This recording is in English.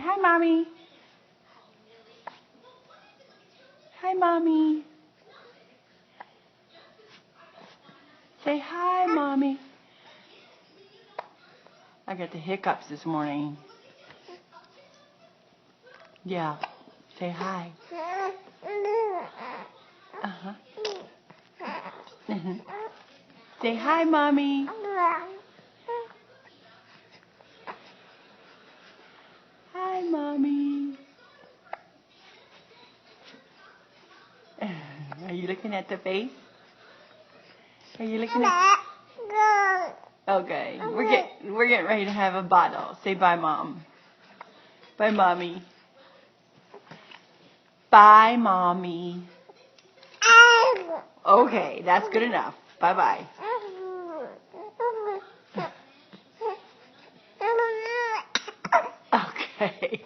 hi, Mommy. Hi, Mommy. Say hi, Mommy. I got the hiccups this morning. Yeah. Say hi. Uh-huh. Say hi, Mommy. Hi, Mommy. Are you looking at the face? Are you looking at... Okay. We're getting ready to have a bottle. Say bye, Mom. Bye, Mommy. Bye, Mommy. Okay, that's good enough. Bye-bye. Okay.